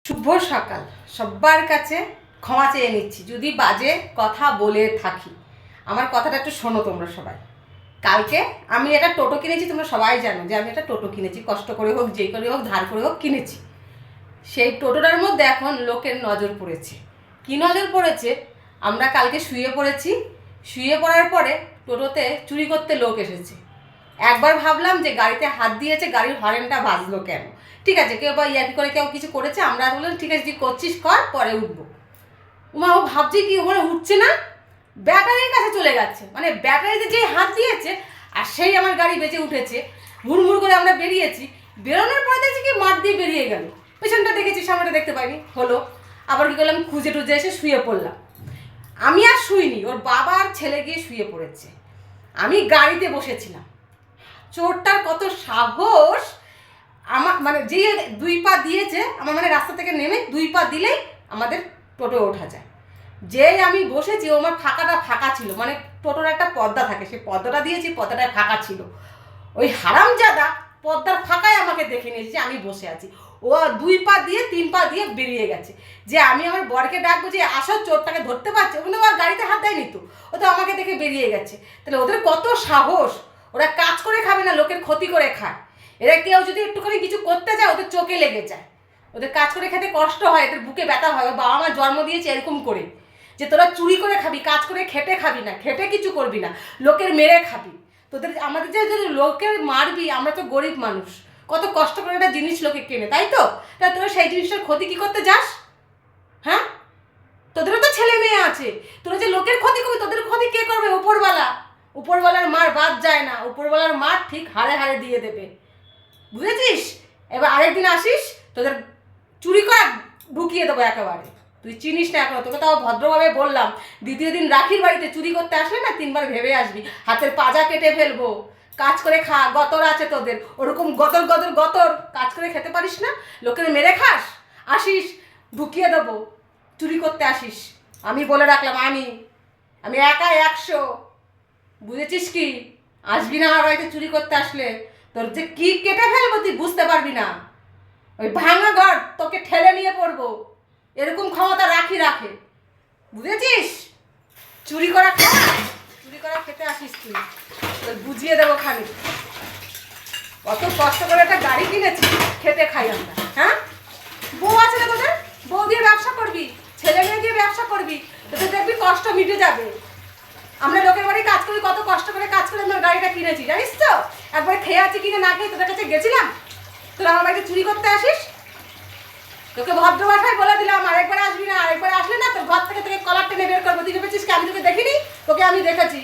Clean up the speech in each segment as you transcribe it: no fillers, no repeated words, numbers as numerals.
শুভ সকাল। সবার কাছে ক্ষমা চেয়ে নিচ্ছি যদি বাজে কথা বলে থাকি। আমার কথাটা একটু শোনো তোমরা সবাই। কালকে আমি একটা টোটো কিনেছি, তোমরা সবাই জানো যে আমি একটা টোটো কিনেছি, কষ্ট করে হোক যে করে হোক ধার করে হোক কিনেছি। সেই টোটোটার মধ্যে এখন লোকের নজর পড়েছে। কি নজর পড়েছে? আমরা কালকে শুয়ে পড়েছি, শুয়ে পড়ার পরে টোটোতে চুরি করতে লোক এসেছে। একবার ভাবলাম যে গাড়িতে হাত দিয়েছে, গাড়ির হরেনটা বাজলো কেন, ঠিক আছে কেউ বা ইয়ার্কি করে কেউ কিছু করেছে, আমরা বললাম ঠিক আছে তুই করছিস কর, পরে উঠবো। ও ভাবছি কি ওখানে উঠছে না, ব্যাটারির কাছে চলে গেছে, মানে ব্যাটারিতে যেই হাত দিয়েছে আর সেই আমার গাড়ি বেঁচে উঠেছে। হুড়মুড় করে আমরা বেরিয়েছি, বেরোনোর পরে দেখছি কি মাঠ দিয়ে বেরিয়ে গেল। পেছনটা দেখেছি, সামনেটা দেখতে পাইনি। হলো আবার কি করলাম, খুঁজে টুজে এসে শুয়ে পড়লাম। আমি আর শুইনি, ওর বাবা আর ছেলে গিয়ে শুয়ে পড়েছে, আমি গাড়িতে বসেছিলাম। চোরটার কত সাহস! আমার মানে যে দুই পা দিয়েছে, আমার মানে রাস্তা থেকে নেমে দুই পা দিলেই আমাদের টোটো ওঠা যায়। যেই আমি বসেছি ও আমার ফাঁকা ছিল, মানে টোটোর একটা পর্দা থাকে, সেই পর্দাটা দিয়েছি, পর্দাটা ফাঁকা ছিল। ওই হারামজাদা পর্দার ফাঁকায় আমাকে দেখে নিয়েছে আমি বসে আছি। ও দুই পা দিয়ে তিন পা দিয়ে বেরিয়ে গেছে। যে আমি আমার বরকে ডাকবো যে আসো চোরটাকে ধরতে পারছে, ওখানে আর গাড়িতে হাত দেয়নি তো, ও তো আমাকে দেখে বেরিয়ে গেছে। তাহলে ওদের কত সাহস! ওরা কাজ করে খাবে না, লোকের ক্ষতি করে খায়। এরা কেউ যদি একটুখানি কিছু করতে যায় ওদের চোখে লেগে যায়, ওদের কাজ করে খেতে কষ্ট হয়, এদের বুকে ব্যথা হয়। ও বাবা মা জন্ম দিয়েছে এরকম করে যে তোরা চুরি করে খাবি, কাজ করে খেটে খাবি না, খেটে কিছু করবি না, লোকের মেরে খাবি। তোদের আমাদের যে লোকের মারবি, আমরা তো গরিব মানুষ, কত কষ্ট করে একটা জিনিস লোকে কেনে, তাই তো? তা তোরা সেই জিনিসটার ক্ষতি কি করতে যাস? হ্যাঁ, তোদেরও তো ছেলে মেয়ে আছে, তোরা যে লোকের ক্ষতি করবি, তোদের ক্ষতি কে করবে? উপরওয়ালা। উপরওয়ালার মার বাদ যায় না, উপরওয়ালার মার ঠিক হাড়ে হাড়ে দিয়ে দেবে, বুঝেছিস? এবার আরেকদিন আসিস, তোদের চুরি করা ঢুকিয়ে দেবো একেবারে। তুই চিনিস না এখনো, তোকে তাও ভদ্রভাবে বললাম। দ্বিতীয় দিন রাখির বাড়িতে চুরি করতে আসলে না, তিনবার ভেবে আসবি, হাতের পাজা কেটে ফেলবো। কাজ করে খা, গতর আছে তোদের, ওরকম গতর গতর গতর কাজ করে খেতে পারিস না, লোকের মেরে খাস, আসিস ঢুকিয়ে দেবো। চুরি করতে আসিস, আমি বলে রাখলাম, আমি একা 100, বুঝেছিস কি? আসবি না আমার বাড়িতে চুরি করতে আসলে, তোর যে কি কেটে ফেলবো তুই বুঝতে পারবি না। ওই ভাঙা ঘর তোকে ঠেলে নিয়ে পড়বো, এরকম ক্ষমতা রাখে, বুঝেছিস? চুরি করা খেতে আসিস তুই, তোর বুঝিয়ে দেবো খালি। কত কষ্ট করে একটা গাড়ি কিনেছি, খেতে খাই আমরা। হ্যাঁ, বউ আছে না তোদের? বউ দিয়ে ব্যবসা করবি, ছেলে মেয়ে দিয়ে ব্যবসা করবি, তোদের দেখবি কষ্ট মিটে যাবে। আমরা লোকের বাড়ি কাজ করি, কত কষ্ট করে কাজ করে আমরা গাড়িটা কিনেছি, জানিস তো? একবার খেয়ে আছি কিনে না খেয়ে তোদের কাছে গেছিলাম, তোরা আমার বাড়িতে চুরি করতে আসিস। তোকে ভদ্র ভাষায় বলে দিলাম, আরেকবার আসবি না, আরেকবার আসলে না তোর ঘর থেকে তোকে কলার টেনে বের করবো। তুই ভেবেছিস কি আমি তোকে দেখিনি? তোকে আমি দেখেছি।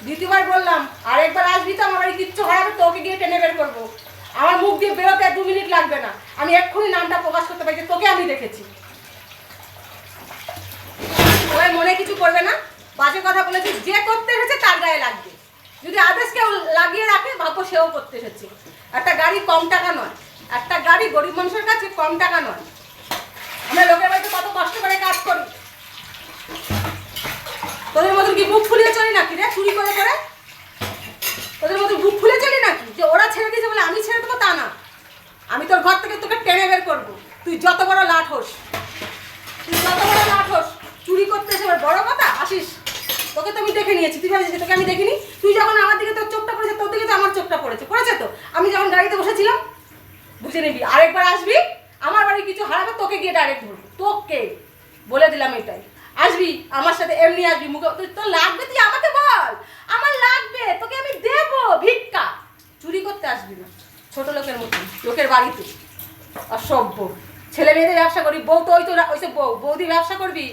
দ্বিতীয়বার বললাম, আরেকবার আসবি তো আমার বাড়ি কিচ্ছু হারাবে, তোকে গিয়ে টেনে বের করবো। আমার মুখ দিয়ে বেরোতে 2 মিনিট লাগবে না, আমি এক্ষুনি নামটা প্রকাশ করতে পারি যে তোকে আমি দেখেছি। সবাই মনে কিছু করবে না, বাজে কথা বলেছি, যে করতে এসেছে তার গায়ে লাগবে। যদি আদেশ কেউ লাগিয়ে রাখে ভাবো সেও করতে এসেছে। একটা গাড়ি কম টাকা নয়, একটা গাড়ি গরিব মানুষের কাছে কম টাকা নয়। আমরা লোকের বাড়িতে কত কষ্ট করে কাজ করি, তোদের মতন কি বুক ফুলিয়ে চলি নাকি রে চুরি করে করে? তোদের মতন বুক ফুলে চলি নাকি যে ওরা ছেড়ে দিয়েছে বলে আমি ছেড়ে দেবো? তা না, আমি তোর ঘর থেকে তোকে টেনে বের করবো। তুই যত বড় লাট হোস, চুরি করতে এসে বড় কথা আসিস। তোকে তো আমি দেখে নিয়েছি, তুই ভাবছিস তোকে আমি দেখিনি? তুই যখন আমার দিকে তোর চোখটা পড়েছে, তোর দিকে তো আমার চোখটা পড়েছে তো। আমি যখন গাড়িতে বসেছিলাম, বুঝে নিবি। আরেকবার আসবি আমার বাড়ি কিছু হারাবে, তোকে গিয়ে ডাইরেক্ট ধরবো, তোকে বলে দিলাম এটাই। আসবি আমার সাথে এমনি আসবি, মুখে তোর লাগবে তুই আমাকে বল, আমার লাগবে, তোকে আমি দেবো ভিক্ষা। চুরি করতে আসবি না ছোট লোকের মতন, লোকের বাড়িতে অসভ্য। ছেলে মেয়েদের ব্যবসা করি, বউ তো ওই তো বৌদি ব্যবসা করবি।